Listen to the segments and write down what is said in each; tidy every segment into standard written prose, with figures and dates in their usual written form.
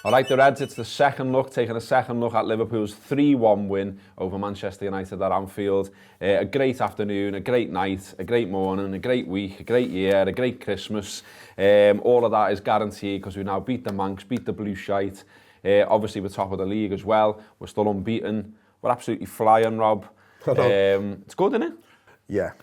All right, the Reds, it's the second look, taking a second look at Liverpool's 3-1 win over Manchester United at Anfield. A great afternoon, a great night, a great morning, a great week, a great year, a great Christmas. All of that is guaranteed because we now beat the Manx, beat the Blue Shite. Obviously, we're top of the league as well. We're still unbeaten. We're absolutely flying, Rob. It's good, isn't it? Yeah.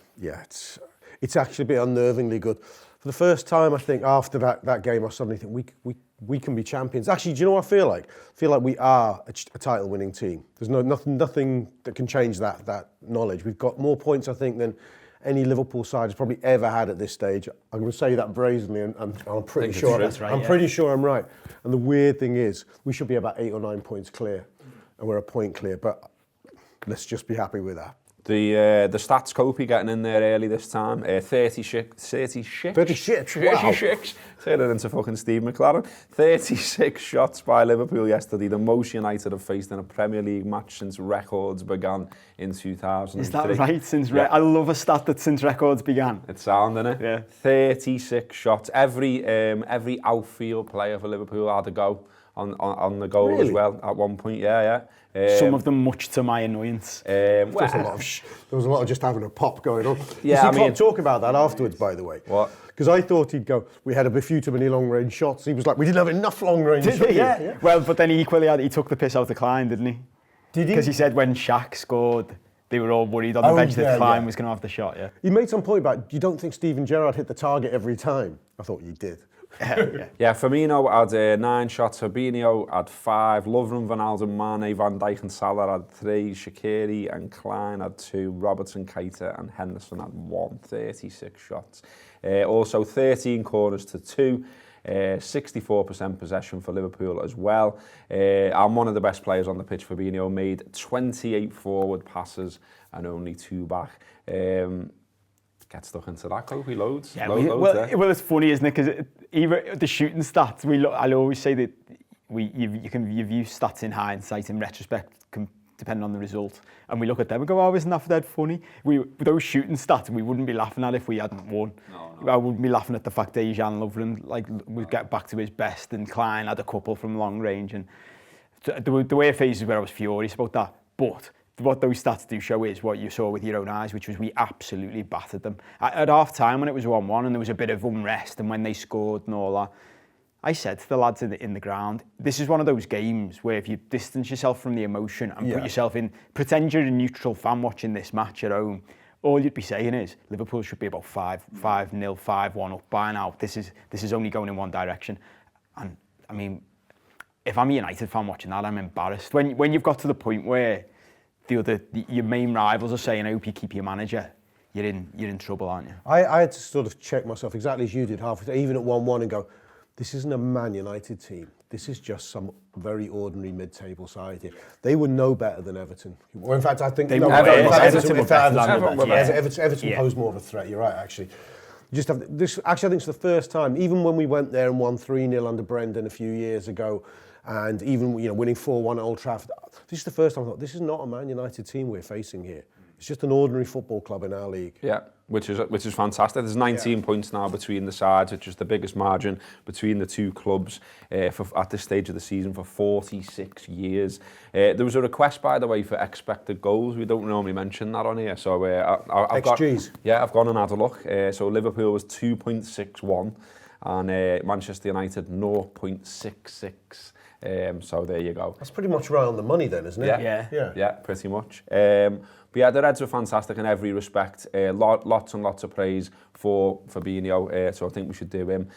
It's actually a bit unnervingly good. For the first time, I think, after that game, I suddenly think we can be champions. Actually, do you know what I feel like? I feel like we are a title-winning team. There's nothing that can change that knowledge. We've got more points, I think, than any Liverpool side has probably ever had at this stage. I'm going to say that brazenly, and I'm pretty sure that's right. Pretty sure I'm right. And the weird thing is, we should be about 8 or 9 points clear, and we're a point clear. But let's just be happy with that. The stats copy getting in there early this time. 36. Wow. Turn it into fucking Steve McLaren. 36 shots by Liverpool yesterday, the most United have faced in a Premier League match since records began in 2003. Is that right? I love a stat that since records began. It's sound, isn't it? Yeah. 36 shots. Every outfield player for Liverpool had a go on the goal as well at one point. Yeah. Some of them much to my annoyance. There was a lot of just having a pop going on. Yeah, Klopp talk about that afterwards, by the way. What? Because I thought he'd go, we had a few too many long-range shots. He was like, we didn't have enough long-range shots. Yeah. Well, but then he took the piss out of Klein, didn't he? Did he? Because he said when Shaq scored, they were all worried on the bench that Klein was going to have the shot, yeah. He made some point about, you don't think Steven Gerrard hit the target every time? I thought you did. Yeah, Firmino had 9 shots, Fabinho had 5, Lovren, Wijnaldum, Mane, Van Dijk and Salah had 3, Shaqiri and Klein had 2, Robertson, Keita and Henderson had 1, 36 shots. Also 13 corners to 2, 64% possession for Liverpool as well. And one of the best players on the pitch, Fabinho, made 28 forward passes and only 2 back. Get stuck into that, Kofi, loads. Yeah, loads well, it's funny, isn't it? Because even the shooting stats, I always say that you view stats in hindsight, in retrospect, depending on the result. And we look at them and go, oh, isn't that funny? Those shooting stats, we wouldn't be laughing at if we hadn't won. No. I wouldn't be laughing at the fact that Xherdan Lovren would get back to his best, and Klein had a couple from long range. And the way it phases where I was furious about that. But what those stats do show is what you saw with your own eyes, which was we absolutely battered them. At half time, when it was 1-1 and there was a bit of unrest, and when they scored and all that, I said to the lads in the ground, this is one of those games where if you distance yourself from the emotion and put yourself in, pretend you're a neutral fan watching this match at home, all you'd be saying is Liverpool should be about 5-0, 5-1 up by now. This is only going in one direction. And I mean, if I'm a United fan watching that, I'm embarrassed. When you've got to the point where your main rivals are saying, I hope you keep your manager, you're in trouble, aren't you? I had to sort of check myself exactly as you did halfway, even at 1-1, and go, this isn't a Man United team. This is just some very ordinary mid-table side here. They were no better than Everton. Well, in fact, I think Everton posed more of a threat. You're right, actually. You just have this. Actually, I think it's the first time, even when we went there and won 3-0 under Brendan a few years ago, and even winning 4-1 at Old Trafford. This is the first time I thought, this is not a Man United team we're facing here. It's just an ordinary football club in our league. Yeah, which is fantastic. There's 19 points now between the sides, which is the biggest margin between the two clubs at this stage of the season for 46 years. There was a request, by the way, for expected goals. We don't normally mention that on here, so I've gone and had a look. So Liverpool was 2.61 and Manchester United 0.66. So there you go. That's pretty much right on the money then, isn't it? Yeah, pretty much. But yeah, the Reds were fantastic in every respect. Lots and lots of praise for Fabinho, so I think we should do him.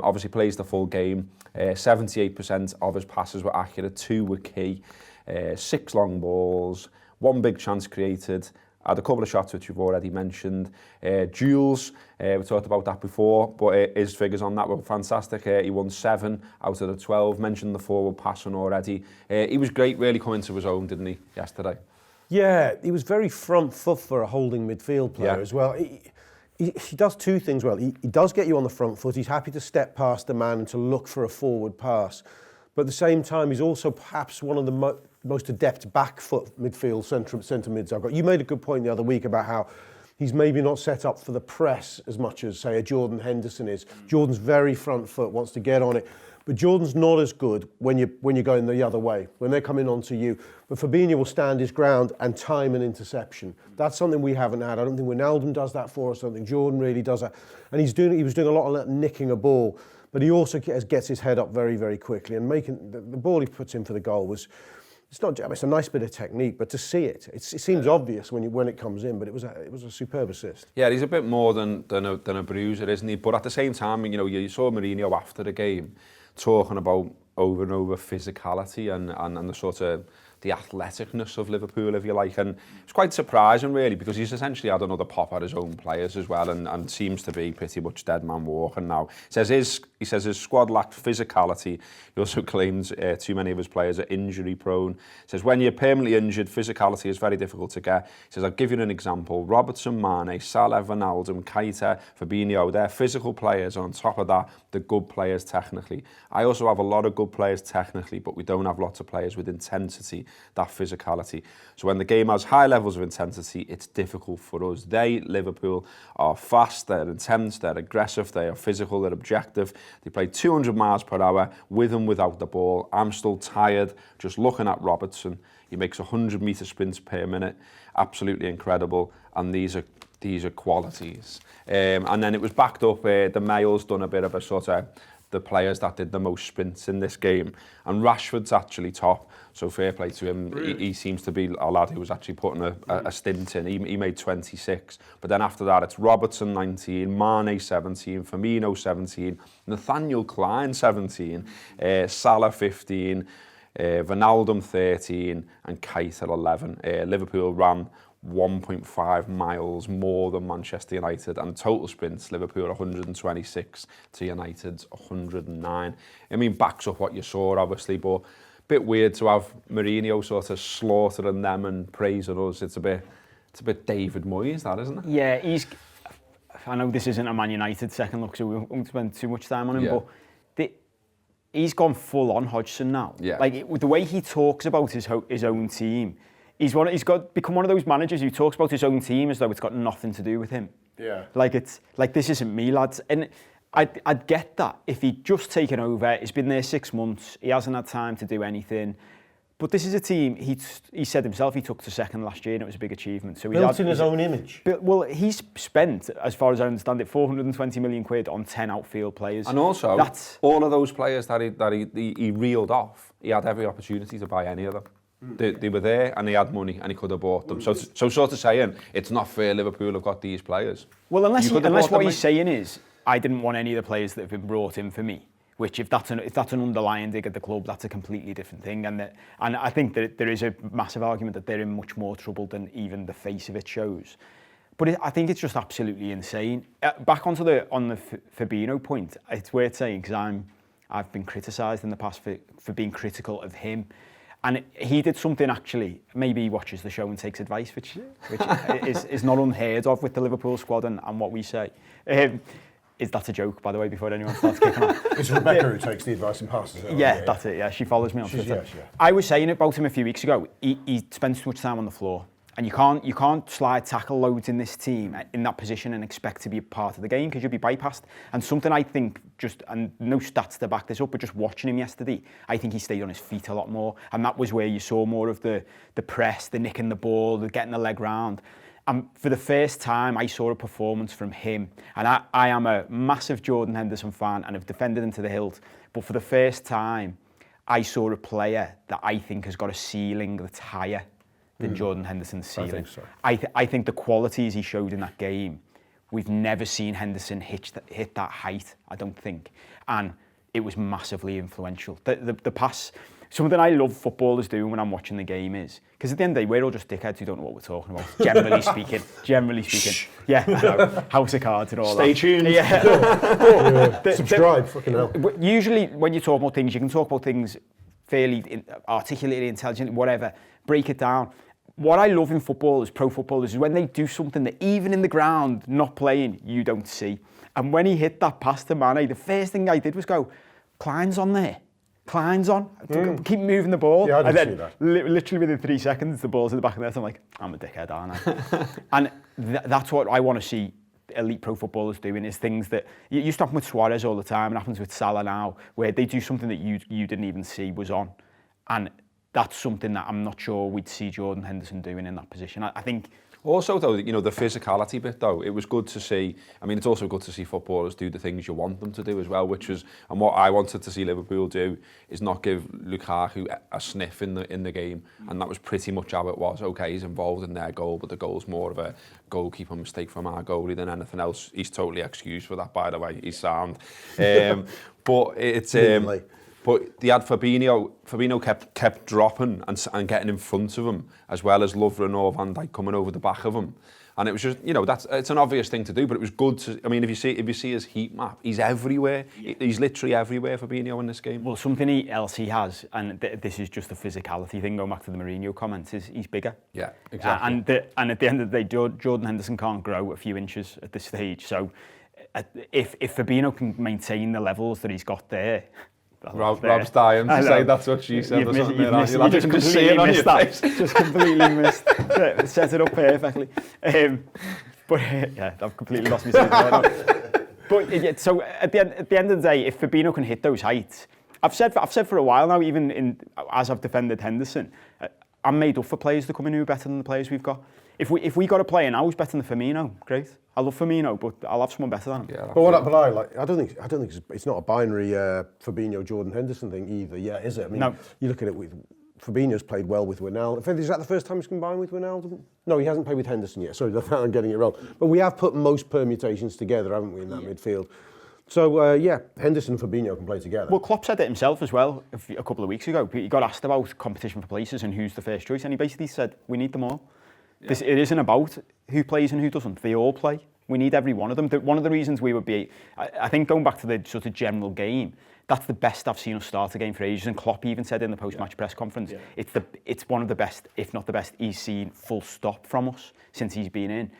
Obviously plays the full game. 78% of his passes were accurate, 2 were key. 6 long balls, 1 big chance created. Had a couple of shots which you've already mentioned. Duels, we talked about that before, but his figures on that were fantastic. He won 7 out of the 12. Mentioned the forward passing already. He was great, really coming to his own, didn't he, yesterday? Yeah, he was very front foot for a holding midfield player as well. He does 2 things well. He does get you on the front foot. He's happy to step past the man and to look for a forward pass. But at the same time, he's also perhaps one of the most adept back foot midfield centre mids I've got. You made a good point the other week about how he's maybe not set up for the press as much as, say, a Jordan Henderson is. Jordan's very front foot, wants to get on it. But Jordan's not as good when you're going the other way, when they're coming onto you. But Fabinho will stand his ground and time an interception. That's something we haven't had. I don't think Wijnaldum does that for us. I don't think Jordan really does that. And he was doing a lot of nicking a ball, but he also gets his head up very, very quickly. And making the ball he puts in for the goal was, it's a nice bit of technique, but to see it seems obvious when it comes in. But it was a superb assist. Yeah, he's a bit more than a bruiser, isn't he? But at the same time, you saw Mourinho after the game talking about over and over physicality and the sort of the athleticness of Liverpool, if you like. And it's quite surprising, really, because he's essentially had another pop at his own players as well, and seems to be pretty much dead man walking now. He says his squad lacked physicality. He also claims too many of his players are injury prone. He says when you're permanently injured, physicality is very difficult to get. He says, I'll give you an example. Robertson, Mane, Salah, Wijnaldum, Keita, Fabinho, they're physical players. On top of that, they're good players technically. I also have a lot of good players technically, but we don't have lots of players with intensity, that physicality. So when the game has high levels of intensity, it's difficult for us. They, Liverpool, are fast, they're intense, they're aggressive, they are physical, they're objective. They play 200 miles per hour with and without the ball. I'm still tired just looking at Robertson. He makes 100-metre sprints per minute. Absolutely incredible. And these are qualities. And then it was backed up. The Mail's done a bit of a sort of the players that did the most sprints in this game. And Rashford's actually top. So fair play to him. He seems to be a lad who was actually putting a stint in. He made 26. But then after that, it's Robertson 19, Mane 17, Firmino 17, Nathaniel Klein 17, Salah 15, Wijnaldum 13, and Keita 11. Liverpool ran 1.5 miles more than Manchester United, and total sprints, Liverpool 126 to United's 109. I mean, backs up what you saw, obviously, but bit weird to have Mourinho sort of slaughtering them and praising us. It's a bit David Moyes, that, isn't it? Yeah, I know this isn't a Man United second look, so we won't spend too much time on him, but he's gone full on Hodgson now. Yeah. Like the way he talks about his own team, he's become one of those managers who talks about his own team as though it's got nothing to do with him. Yeah. Like this isn't me, lads. And I'd get that if he'd just taken over. He's been there 6 months. He hasn't had time to do anything. But this is a team, he said himself, he took to second last year and it was a big achievement. So built in his own image. Well, he's spent, as far as I understand it, 420 million quid on 10 outfield players. And also, all of those players that he reeled off, he had every opportunity to buy any of them. They were there and he had money and he could have bought them. So sort of saying, it's not fair Liverpool have got these players. Well, unless what he's saying is, I didn't want any of the players that have been brought in for me. Which, if that's an underlying dig at the club, that's a completely different thing. And I think that there is a massive argument that they're in much more trouble than even the face of it shows. But I think it's just absolutely insane. Back on the Fabinho point, it's worth saying because I've been criticised in the past for being critical of him. And he did something actually, maybe he watches the show and takes advice, which is not unheard of with the Liverpool squad and what we say. That's a joke, by the way, before anyone starts kicking off. It's Rebecca who takes the advice and passes it. Yeah, that's it. Yeah, she follows me on Twitter. I was saying about him a few weeks ago. He spends too much time on the floor, and you can't slide tackle loads in this team in that position and expect to be a part of the game because you'll be bypassed. And something I think and no stats to back this up, but just watching him yesterday, I think he stayed on his feet a lot more, and that was where you saw more of the press, the nicking the ball, the getting the leg round. And for the first time, I saw a performance from him. And I am a massive Jordan Henderson fan and have defended him to the hilt. But for the first time, I saw a player that I think has got a ceiling that's higher than Jordan Henderson's ceiling. I think so. I think the qualities he showed in that game, we've never seen Henderson hit that height, I don't think. And it was massively influential. The pass... Something I love footballers doing when I'm watching the game is, because at the end of the day, we're all just dickheads who don't know what we're talking about, generally speaking. Yeah, I know. House of Cards and all Stay that. tuned. Yeah. Subscribe, fucking hell. Usually, when you talk about things, you can talk about things fairly articulately, intelligently, whatever. Break it down. What I love in footballers, pro footballers, is when they do something that even in the ground, not playing, you don't see. And when he hit that pass to Mane, the first thing I did was go, Klein's on there. Klein's on, keep moving the ball. Yeah, I and did then see that. Literally within 3 seconds, the ball's in the back of the net. I'm like, I'm a dickhead, aren't I? And that's what I want to see elite pro footballers doing, is things that you stop with Suarez all the time. It happens with Salah now, where they do something that you didn't even see was on. And that's something that I'm not sure we'd see Jordan Henderson doing in that position. I think... Also, though, you know, the physicality bit, though, it was good to see. I mean, it's also good to see footballers do the things you want them to do as well, which was, and what I wanted to see Liverpool do is not give Lukaku a sniff in the game, and that was pretty much how it was. Okay, he's involved in their goal, but the goal's more of a goalkeeper mistake from our goalie than anything else. He's totally excused for that, by the way. He's sound. But it's... But they had Fabinho. Fabinho kept dropping and getting in front of him, as well as Lovren or Van Dijk coming over the back of him. And it was just, you know, it's an obvious thing to do, but it was good to. I mean, if you see his heat map, he's everywhere. He's literally everywhere, Fabinho, in this game. Well, something else he has, and this is just a physicality thing. Going back to the Mourinho comments, is he's bigger. Yeah, exactly. And at the end of the day, Jordan Henderson can't grow a few inches at this stage. So, if Fabinho can maintain the levels that he's got there. Rob's dying to say that's what she said. You just completely missed that. Just completely missed. Set it up perfectly. But yeah, I've completely lost my sense. But so at the end of the day, if Fabinho can hit those heights, I've said for a while now, even as I've defended Henderson, I'm made up for players to come in who are better than the players we've got. If we got a player now who's better than Firmino, great. I love Firmino, but I'll have someone better than him. Yeah, I don't think it's not a binary Fabinho Jordan Henderson thing either. Yeah, is it? I mean, no. You look at it with Fabinho's played well with Wijnaldum. In fact, is that the first time he's combined with Wijnaldum? No, he hasn't played with Henderson yet. Sorry, I'm getting it wrong. But we have put most permutations together, haven't we, in that midfield? So, yeah, Henderson and Fabinho can play together. Well, Klopp said it himself as well a couple of weeks ago. He got asked about competition for places and who's the first choice, and he basically said, we need them all. Yeah. It isn't about who plays and who doesn't. They all play. We need every one of them. One of the reasons we would be... I think going back to the sort of general game, that's the best I've seen us start a game for ages. And Klopp even said in the post-match press conference, it's one of the best, if not the best, he's seen full stop from us since he's been in.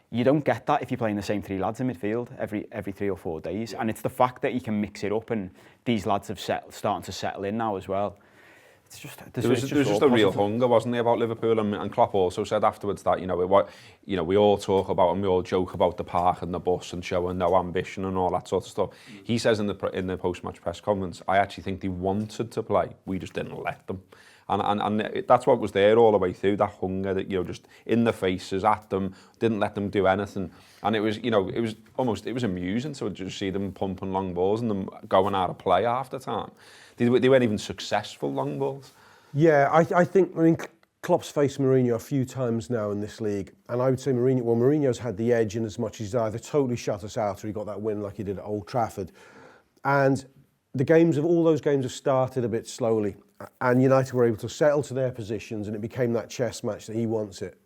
You don't get that if you're playing the same three lads in midfield every 3 or 4 days. And it's the fact that he can mix it up, and these lads have starting to settle in now as well. It's just there was just a real hunger, wasn't there, about Liverpool? And Klopp also said afterwards that we all talk about and we all joke about the park and the bus and showing no ambition and all that sort of stuff. He says in the post-match press conference, I actually think they wanted to play, we just didn't let them. And that's what was there all the way through, that hunger that, just in the faces at them, didn't let them do anything. And it was amusing to just see them pumping long balls and them going out of play half the time. They weren't even successful long balls. Yeah, I think Klopp's faced Mourinho a few times now in this league, and I would say Mourinho's had the edge in as much as he's either totally shut us out or he got that win like he did at Old Trafford. And all those games have started a bit slowly, and United were able to settle to their positions, and it became that chess match that he wants it.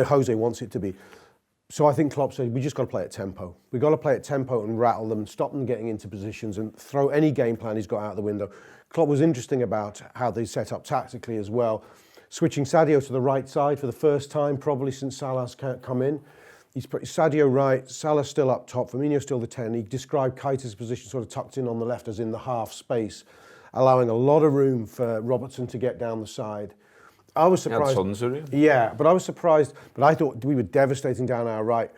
Jose wants it to be. So I think Klopp said, we just got to play at tempo. We've got to play at tempo and rattle them and stop them getting into positions and throw any game plan he's got out the window. Klopp was interesting about how they set up tactically as well. Switching Sadio to the right side for the first time, probably since Salah's come in. He's put Sadio right, Salah still up top, Firmino still the 10. He described Keita's position sort of tucked in on the left as in the half space, allowing a lot of room for Robertson to get down the side. I was surprised. Yeah, but I was surprised. But I thought we were devastating down our right.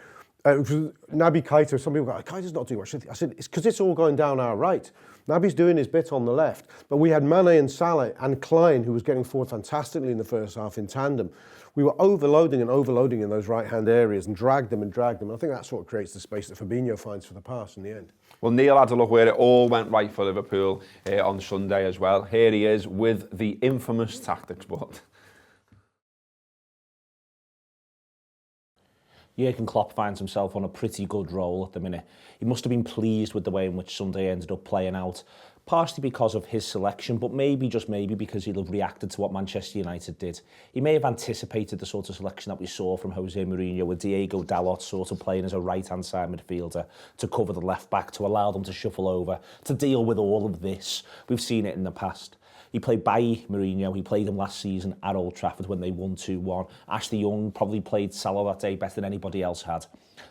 Naby Keita, some people go, Keita's not doing much. I said, it's because it's all going down our right. Naby's doing his bit on the left. But we had Mane and Salah and Klein, who was getting forward fantastically in the first half in tandem. We were overloading in those right-hand areas and dragged them. I think that's what creates the space that Fabinho finds for the pass in the end. Well, Neil had a look where it all went right for Liverpool on Sunday as well. Here he is with the infamous tactics board. Jurgen Klopp finds himself on a pretty good roll at the minute. He must have been pleased with the way in which Sunday ended up playing out, partially because of his selection, but maybe, just maybe, because he'll have reacted to what Manchester United did. He may have anticipated the sort of selection that we saw from Jose Mourinho, with Diego Dalot sort of playing as a right-hand side midfielder to cover the left-back, to allow them to shuffle over, to deal with all of this. We've seen it in the past. He played by Mourinho. He played him last season at Old Trafford when they won 2-1. Ashley Young probably played Salah that day better than anybody else had.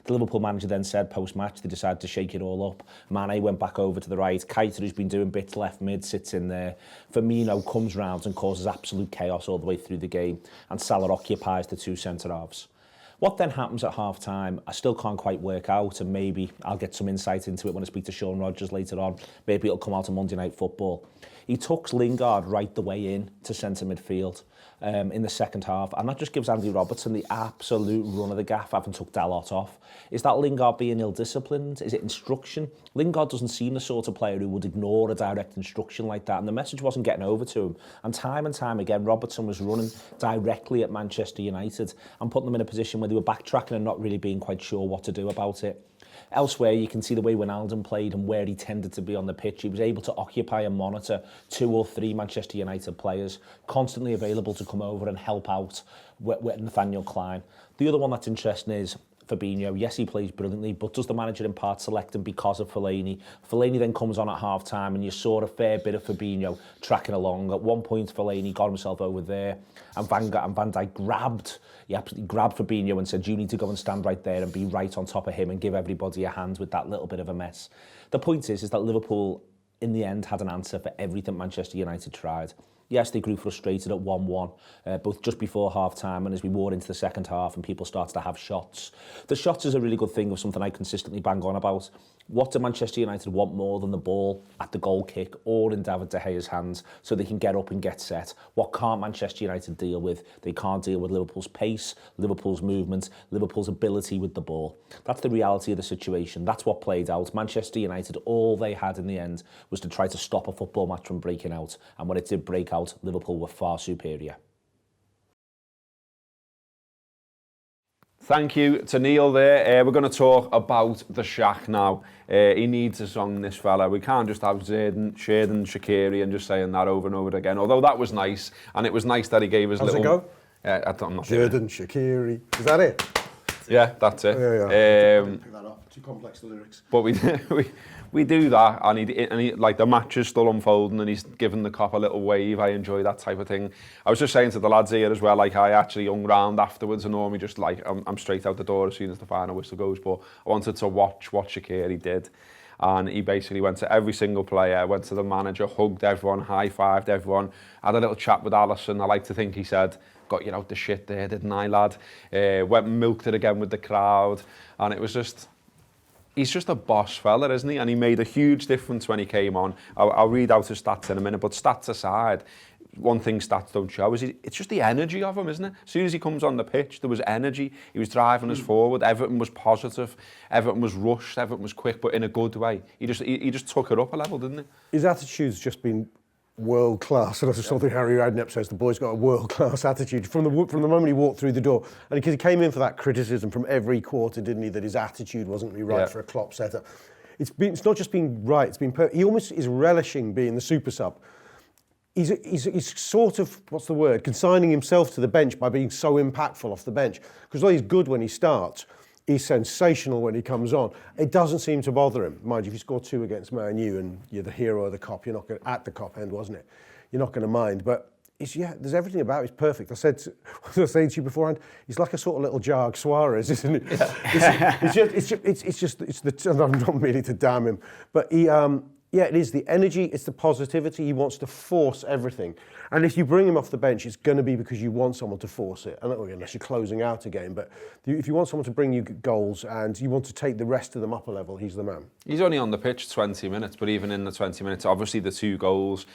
The Liverpool manager then said post-match they decided to shake it all up. Mane went back over to the right. Keita, who's been doing bits left mid, sits in there. Firmino comes round and causes absolute chaos all the way through the game. And Salah occupies the two centre-halves. What then happens at half-time, I still can't quite work out, and maybe I'll get some insight into it when I speak to Sean Rodgers later on. Maybe it'll come out on Monday Night Football. He tucks Lingard right the way in to centre midfield in the second half, and that just gives Andy Robertson the absolute run of the gaff, having took Dalot off. Is that Lingard being ill-disciplined? Is it instruction? Lingard doesn't seem the sort of player who would ignore a direct instruction like that, and the message wasn't getting over to him. And time again, Robertson was running directly at Manchester United and putting them in a position where they were backtracking and not really being quite sure what to do about it. Elsewhere, you can see the way Wijnaldum played and where he tended to be on the pitch. He was able to occupy and monitor 2 or 3 Manchester United players, constantly available to come over and help out with Nathaniel Klein. The other one that's interesting is Fabinho. Yes, he plays brilliantly, but does the manager in part select him because of Fellaini? Fellaini then comes on at half-time and you saw a fair bit of Fabinho tracking along. At one point, Fellaini got himself over there and Van Dijk absolutely grabbed Fabinho and said, you need to go and stand right there and be right on top of him and give everybody a hand with that little bit of a mess. The point is that Liverpool, in the end, had an answer for everything Manchester United tried. Yes, they grew frustrated at 1-1, both just before half-time and as we wore into the second half and people started to have shots. The shots is a really good thing, of something I consistently bang on about. What do Manchester United want more than the ball at the goal kick or in David De Gea's hands so they can get up and get set? What can't Manchester United deal with? They can't deal with Liverpool's pace, Liverpool's movement, Liverpool's ability with the ball. That's the reality of the situation. That's what played out. Manchester United, all they had in the end was to try to stop a football match from breaking out. And when it did break out, Liverpool were far superior. Thank you to Neil there. We're going to talk about the Shaq now. He needs a song, this fella. We can't just have Xherdan, Shaqiri and just saying that over and over again. Although that was nice, and it was nice that he gave us How's little... it go? I'm not Xherdan, Shaqiri. Is that it? Yeah, that's it. Yeah. Pick that up. Too complex, the lyrics. But we do that, and he like the match is still unfolding, and he's giving the cop a little wave. I enjoy that type of thing. I was just saying to the lads here as well, like I actually hung round afterwards, and normally just like I'm straight out the door as soon as the final whistle goes. But I wanted to watch what Shaqiri did, and he basically went to every single player, went to the manager, hugged everyone, high-fived everyone, had a little chat with Alisson. I like to think he said, got you out the shit there, didn't I, lad? Went and milked it again with the crowd, and it was just... He's just a boss fella, isn't he? And he made a huge difference when he came on. I'll read out his stats in a minute, but stats aside, one thing stats don't show is it's just the energy of him, isn't it? As soon as he comes on the pitch, there was energy. He was driving us forward. Everything was positive. Everything was rushed. Everything was quick, but in a good way. He just took it up a level, didn't he? His attitude's just been world class, and that's something Harry Redknapp says. The boy's got a world class attitude from the moment he walked through the door, and because he came in for that criticism from every quarter, didn't he? That his attitude wasn't really right for a Klopp setup. It's not just been right. It's been he almost is relishing being the super sub. He's sort of, what's the word, consigning himself to the bench by being so impactful off the bench. Because although he's good when he starts, he's sensational when he comes on. It doesn't seem to bother him. Mind you, if you score 2 against Man U and you're the hero of the Kop, you're not going at the Kop end, wasn't it? You're not going to mind. But there's everything about it. It's perfect. I was saying to you beforehand, he's like a sort of little Jag Suarez, isn't it? Yeah. I'm not meaning to damn him, but it is the energy, it's the positivity. He wants to force everything. And if you bring him off the bench, it's going to be because you want someone to force it. Unless you're closing out a game, but if you want someone to bring you goals and you want to take the rest of them up a level, he's the man. He's only on the pitch 20 minutes, but even in the 20 minutes, obviously the 2 goals,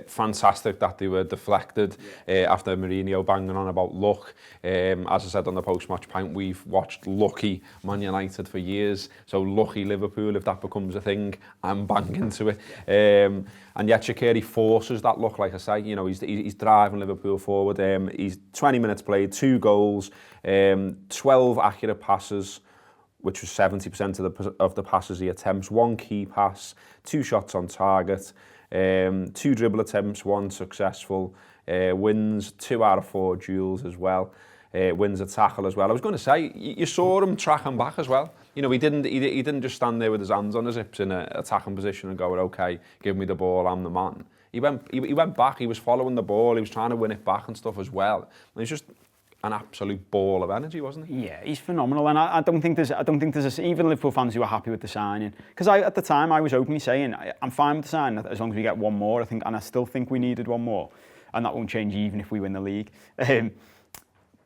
fantastic that they were deflected after Mourinho banging on about luck. As I said on the post-match pint, we've watched lucky Man United for years, so lucky Liverpool, if that becomes a thing, I'm banging to it. And yet Shaqiri forces that luck, like I say. You know, he's driving Liverpool forward. He's 20 minutes played, 2 goals, 12 accurate passes, which was 70% of the passes he attempts, 1 key pass, 2 shots on target, 2 dribble attempts, 1 successful, wins 2 out of 4 duels as well. Wins a tackle as well. I was going to say, you saw him tracking back as well. You know, he didn't just stand there with his hands on his hips in an attacking position and go, okay, give me the ball, I'm the man. He went back, he was following the ball, he was trying to win it back and stuff as well. And he's just an absolute ball of energy, wasn't he? Yeah, he's phenomenal, and I don't think there's even Liverpool fans who are happy with the signing. Because at the time I was openly saying I'm fine with the signing as long as we get one more. I still think we needed one more, and that won't change even if we win the league.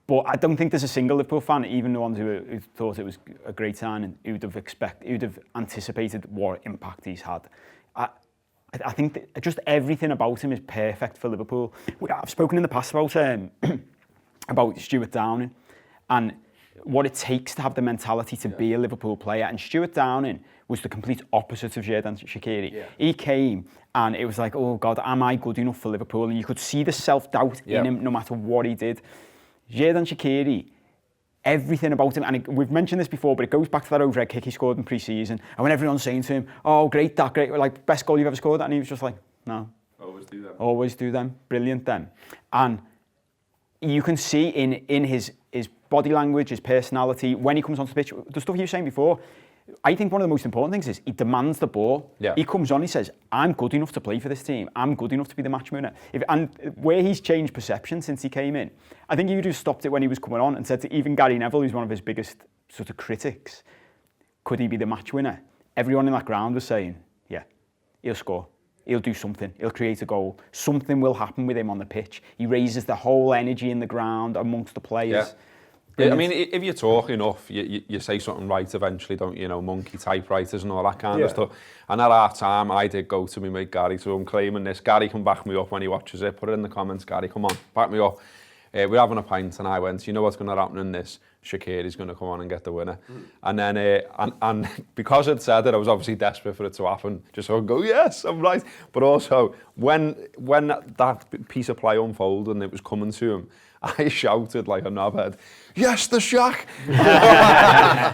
But I don't think there's a single Liverpool fan, even the ones who thought it was a great signing, who'd have anticipated what impact he's had. I think that just everything about him is perfect for Liverpool. I've spoken in the past about Stuart Downing and what it takes to have the mentality to be a Liverpool player. And Stuart Downing was the complete opposite of Xherdan Shaqiri. Yeah. He came and it was like, oh God, am I good enough for Liverpool? And you could see the self-doubt in him no matter what he did. Xherdan Shaqiri, everything about him, and we've mentioned this before, but it goes back to that overhead kick he scored in pre-season. And when everyone's saying to him, oh, great, like best goal you've ever scored, and he was just like, no. Always do them. Always do them. Brilliant them. And you can see in his body language, his personality, when he comes onto the pitch, the stuff you were saying before, I think one of the most important things is he demands the ball. Yeah. He comes on, he says, I'm good enough to play for this team. I'm good enough to be the match winner. And where he's changed perception since he came in, I think he would have stopped it when he was coming on and said to even Gary Neville, who's one of his biggest sort of critics, could he be the match winner? Everyone in that ground was saying, yeah, he'll score. He'll do something. He'll create a goal. Something will happen with him on the pitch. He raises the whole energy in the ground amongst the players. Yeah. Yeah, I mean, if you talk enough, you say something right eventually, don't you? Monkey typewriters and all that kind of stuff. And at our time, I did go to my mate Gary, so I'm claiming this. Gary can back me up when he watches it. Put it in the comments, Gary, come on, back me up. We're having a pint and I went, you know what's going to happen in this? Shaqiri's going to come on and get the winner. And then, and because I'd said it, I was obviously desperate for it to happen, just so I go, yes, I'm right. But also, when that piece of play unfolded and it was coming to him, I shouted like a knobhead, yes, the Shaq!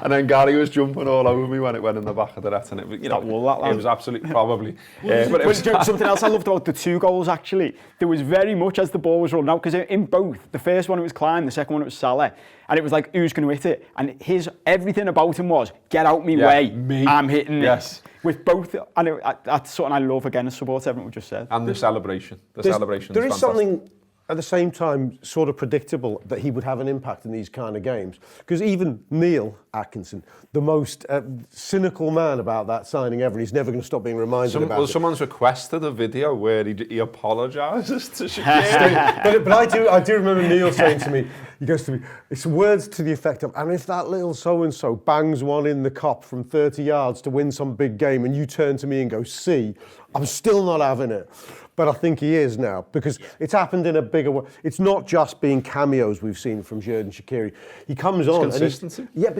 And then Gary was jumping all over me when it went in the back of the net, and it was, it was absolutely, probably. But it was something else I loved about the two goals, actually. There was very much as the ball was rolling out, because in both, the first one it was Klein, the second one it was Salah, and it was like, who's going to hit it? And everything about him was, get out me way, I'm hitting this. With both, and that's something I love again, as supports everything we just said. And the celebration. There is fantastic. Something at the same time sort of predictable that he would have an impact in these kind of games. Because even Neil Atkinson, the most cynical man about that signing ever, he's never going to stop being reminded about it. Someone's requested a video where he apologises to Shaqiri. but I do remember Neil saying to me, he goes to me, it's words to the effect of, and if that little so-and-so bangs one in the cop from 30 yards to win some big game and you turn to me and go, see, I'm still not having it. But I think he is now, because it's happened in a bigger way. It's not just being cameos we've seen from Xherdan Shaqiri. He comes on. Consistency. But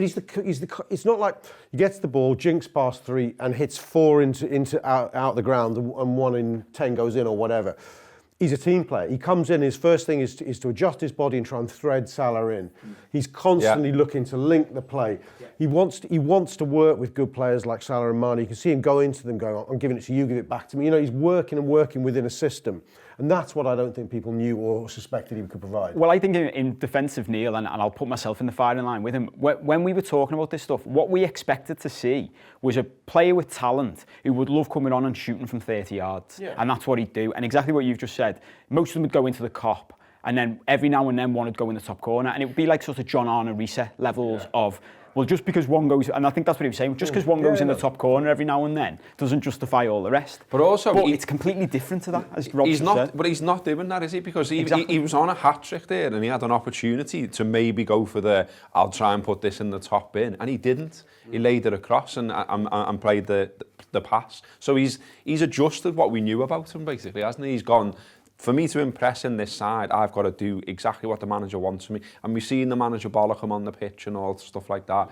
it's not like he gets the ball, jinks past 3 and hits 4 into out the ground and 1 in 10 goes in or whatever. He's a team player. He comes in, his first thing is to adjust his body and try and thread Salah in. He's constantly looking to link the play. Yeah. He wants to work with good players like Salah and Mane. You can see him go into them going, I'm giving it to you, give it back to me. He's working and working within a system. And that's what I don't think people knew or suspected he could provide. Well, I think in defence of Neil, and I'll put myself in the firing line with him, when we were talking about this stuff, what we expected to see was a player with talent who would love coming on and shooting from 30 yards. Yeah. And that's what he'd do. And exactly what you've just said, most of them would go into the cop, and then every now and then one would go in the top corner, and it would be like sort of John Arne reset levels of, well, just because one goes, and I think that's what he was saying, just because one goes in the top corner every now and then doesn't justify all the rest. But also, it's completely different to that, as Rob said. But he's not doing that, is he? Because he was on a hat-trick there, and he had an opportunity to maybe go for I'll try and put this in the top bin, and he didn't. He laid it across and played the pass. So he's adjusted what we knew about him, basically, hasn't he? He's gone, for me to impress in this side, I've got to do exactly what the manager wants of me. And we've seen the manager bollock him on the pitch and all stuff like that.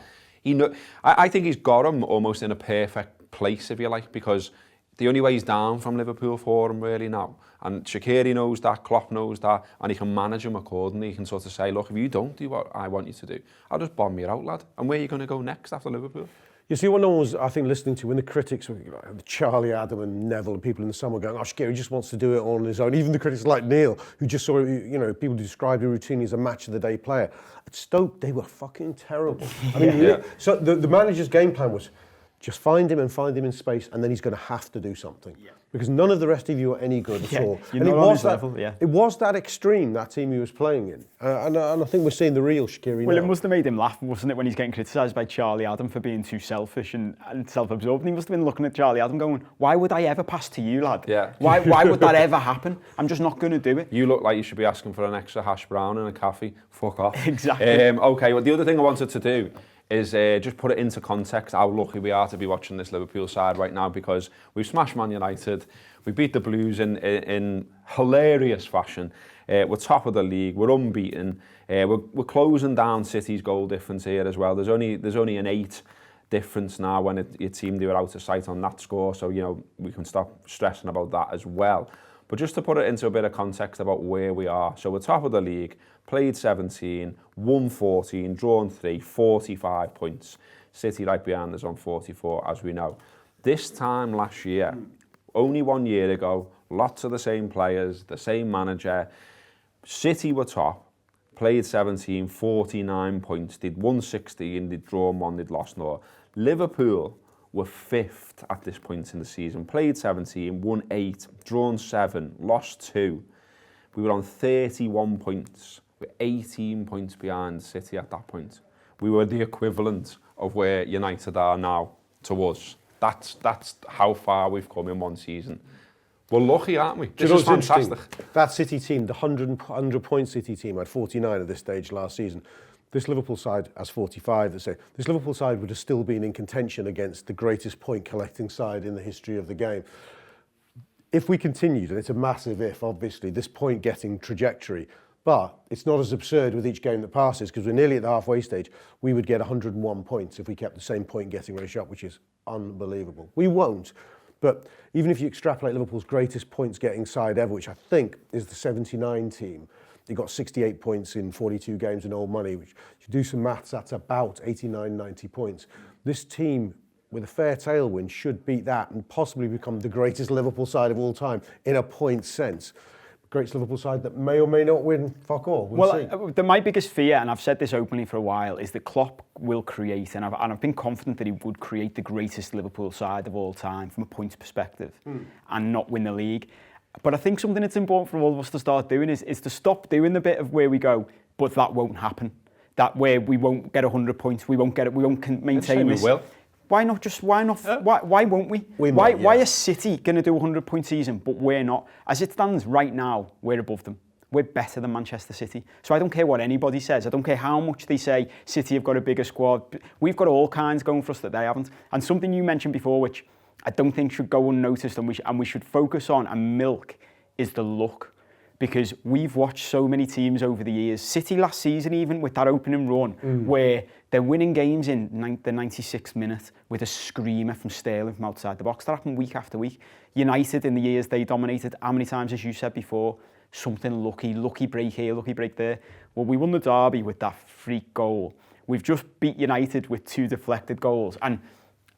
I think he's got him almost in a perfect place, if you like, because the only way he's down from Liverpool for him really now. And Shaqiri knows that, Klopp knows that, and he can manage him accordingly. He can sort of say, look, if you don't do what I want you to do, I'll just bomb you out, lad. And where are you going to go next after Liverpool? You see what no one was, I think, listening to when the critics were, Charlie Adam and Neville and people in the summer going, oh, Shaqiri just wants to do it all on his own. Even the critics like Neil, who just saw, people described him routinely as a match-of-the-day player. At Stoke, they were fucking terrible. I mean, so the manager's game plan was just find him in space, and then he's going to have to do something. Yeah. Because none of the rest of you are any good at all. You're not on his level, It was that extreme, that team he was playing in. And I think we're seeing the real Shaqiri Well, now. it must have made him laugh, wasn't it, when he's getting criticised by Charlie Adam for being too selfish and self-absorbed. And he must have been looking at Charlie Adam going, why would I ever pass to you, lad? Yeah. Why would that ever happen? I'm just not going to do it. You look like you should be asking for an extra hash brown and a coffee. Fuck off. Exactly. Okay, well, the other thing I wanted to do is just put it into context how lucky we are to be watching this Liverpool side right now, because we've smashed Man United, we beat the Blues in hilarious fashion, we're top of the league, we're unbeaten, we're closing down City's goal difference here as well. There's only an 8 difference now when your team, they were out of sight on that score, so we can stop stressing about that as well. But just to put it into a bit of context about where we are, so we're top of the league, played 17, won 14, drawn 3, 45 points. City right behind us on 44, as we know. This time last year, only 1 year ago, lots of the same players, the same manager. City were top, played 17, 49 points, they'd won 16, they'd drawn 1, they'd lost 0. Liverpool were 5th at this point in the season, played 17, won 8, drawn 7, lost 2. We were on 31 points. We're 18 points behind City at that point. We were the equivalent of where United are now to us. That's how far we've come in one season. We're lucky, aren't we? This is fantastic. That City team, the 100-point City team, had 49 at this stage last season. This Liverpool side has 45. This Liverpool side would have still been in contention against the greatest point-collecting side in the history of the game. If we continued, and it's a massive if, obviously, this point-getting trajectory, but it's not as absurd with each game that passes, because we're nearly at the halfway stage. We would get 101 points if we kept the same point-getting ratio up, which is unbelievable. We won't, but even if you extrapolate Liverpool's greatest points-getting side ever, which I think is the 79 team, they got 68 points in 42 games in old money, which, if you do some maths, that's about 89, 90 points. This team, with a fair tailwind, should beat that and possibly become the greatest Liverpool side of all time in a point sense. Greatest Liverpool side that may or may not win fuck all. We'll see. My biggest fear, and I've said this openly for a while, is that Klopp will create, and I've been confident that he would create the greatest Liverpool side of all time from a points perspective and not win the league. But I think something that's important for all of us to start doing is to stop doing the bit of where we go, but that won't happen. That where we won't get 100 points, we won't maintain this. We will. Why not? Why won't we? Why is City going to do a 100-point season, but we're not? As it stands right now, we're above them. We're better than Manchester City. So I don't care what anybody says. I don't care how much they say City have got a bigger squad. We've got all kinds going for us that they haven't. And something you mentioned before, which I don't think should go unnoticed, and we should focus on and milk, is the luck. Because we've watched so many teams over the years, City last season even, with that opening run, where they're winning games in the 96th minute with a screamer from Sterling from outside the box. That happened week after week. United, in the years they dominated, how many times, as you said before, something lucky break here, lucky break there. Well, we won the derby with that freak goal. We've just beat United with 2 deflected goals. And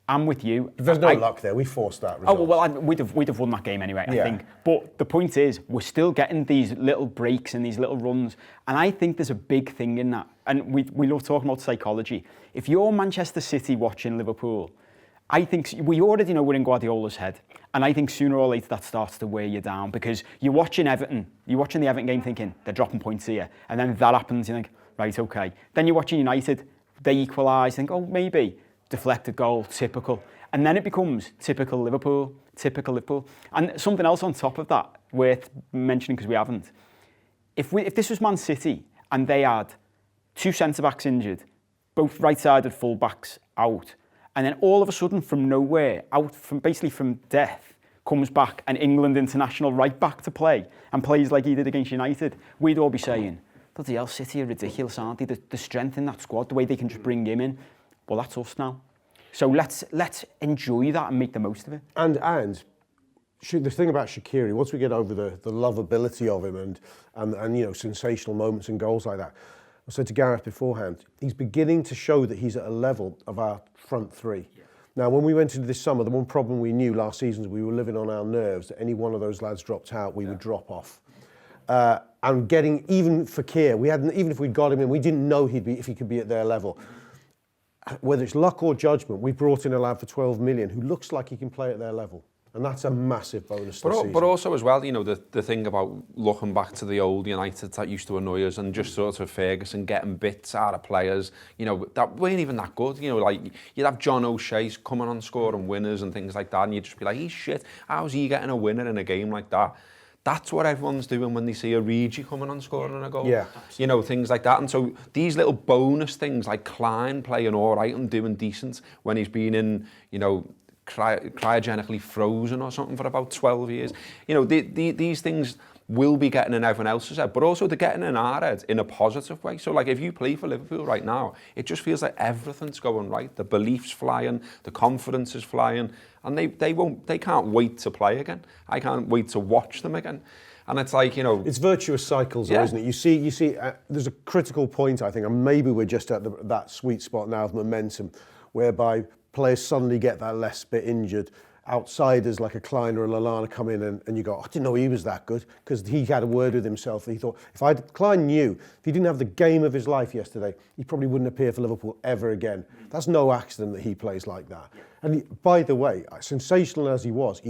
I'm with you. There's no luck there. We forced that result. Oh, well, we'd have won that game anyway, I think. But the point is, we're still getting these little breaks and these little runs. And I think there's a big thing in that. And we love talking about psychology. If you're Manchester City watching Liverpool, I think we already know we're in Guardiola's head. And I think sooner or later that starts to wear you down, because you're watching Everton. You're watching the Everton game thinking, they're dropping points here. And then that happens, you think, right, okay. Then you're watching United. They equalise, think, oh, maybe. Deflected goal, typical. And then it becomes typical Liverpool. And something else on top of that, worth mentioning because we haven't. If this was Man City and they had 2 centre-backs injured, both right-sided full-backs out, and then all of a sudden from nowhere, basically from death, comes back an England international right-back to play and plays like he did against United, we'd all be saying, bloody hell, City are ridiculous, aren't they? The strength in that squad, the way they can just bring him in. Well, that's us now. So let's enjoy that and make the most of it. And the thing about Shaqiri, once we get over the lovability of him and sensational moments and goals like that, I said to Gareth beforehand, he's beginning to show that he's at a level of our front three. Yeah. Now, when we went into this summer, the one problem we knew last season is we were living on our nerves that any one of those lads dropped out, we would drop off. And getting, even Fekir, even if we'd got him in, we didn't know if he could be at their level. Whether it's luck or judgment, we brought in a lad for 12 million who looks like he can play at their level. And that's a massive bonus this season. But also as well, you know, the thing about looking back to the old United that used to annoy us, and just sort of Ferguson getting bits out of players, you know, that weren't even that good. You know, like, you'd have John O'Shea coming on scoring winners and things like that, and you'd just be like, he's shit, how's he getting a winner in a game like that? That's what everyone's doing when they see a Origi coming on scoring a goal. Yeah. You know, things like that. And so these little bonus things, like Klein playing all right and doing decent when he's been in, you know, cryogenically frozen or something for about 12 years. You know, these things will be getting in everyone else's head, but also they're getting in our head in a positive way. So, like, if you play for Liverpool right now, it just feels like everything's going right. The belief's flying, the confidence is flying, and they can't wait to play again. I can't wait to watch them again. And it's like, you know, it's virtuous cycles, though, isn't it? You see, there's a critical point, I think, and maybe we're just at that sweet spot now of momentum, whereby players suddenly get that less bit injured. Outsiders like a Klein or a Lallana come in and you go, I didn't know he was that good, because he had a word with himself. He thought, Klein knew if he didn't have the game of his life yesterday, he probably wouldn't appear for Liverpool ever again. That's no accident that he plays like that. And by the way, sensational as he was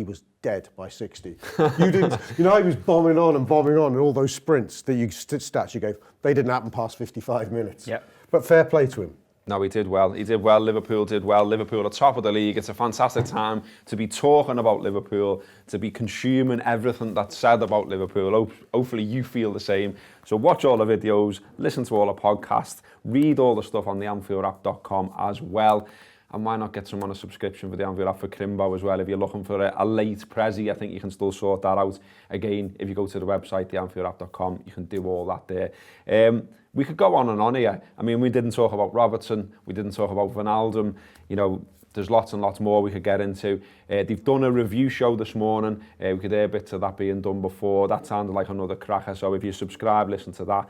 dead by 60. He was bombing on and all those sprints that stats you gave, they didn't happen past 55 minutes. Yep. But fair play to him. No, he did well. He did well. Liverpool did well. Liverpool are top of the league. It's a fantastic time to be talking about Liverpool, to be consuming everything that's said about Liverpool. Hopefully you feel the same. So watch all the videos, listen to all the podcasts, read all the stuff on the AnfieldApp.com as well. And why not get someone a subscription for the Anfield app for Crimbo as well? If you're looking for a late Prezi, I think you can still sort that out. Again, if you go to the website, theanfieldapp.com, you can do all that there. We could go on and on here. I mean, we didn't talk about Robertson. We didn't talk about Wijnaldum. You know, there's lots and lots more we could get into. They've done a review show this morning. We could hear bits of that being done before. That sounded like another cracker. So if you subscribe, listen to that.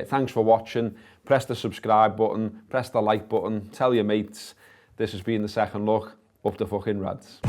Thanks for watching. Press the subscribe button. Press the like button. Tell your mates. This has been The Second Look. Up the fucking Reds.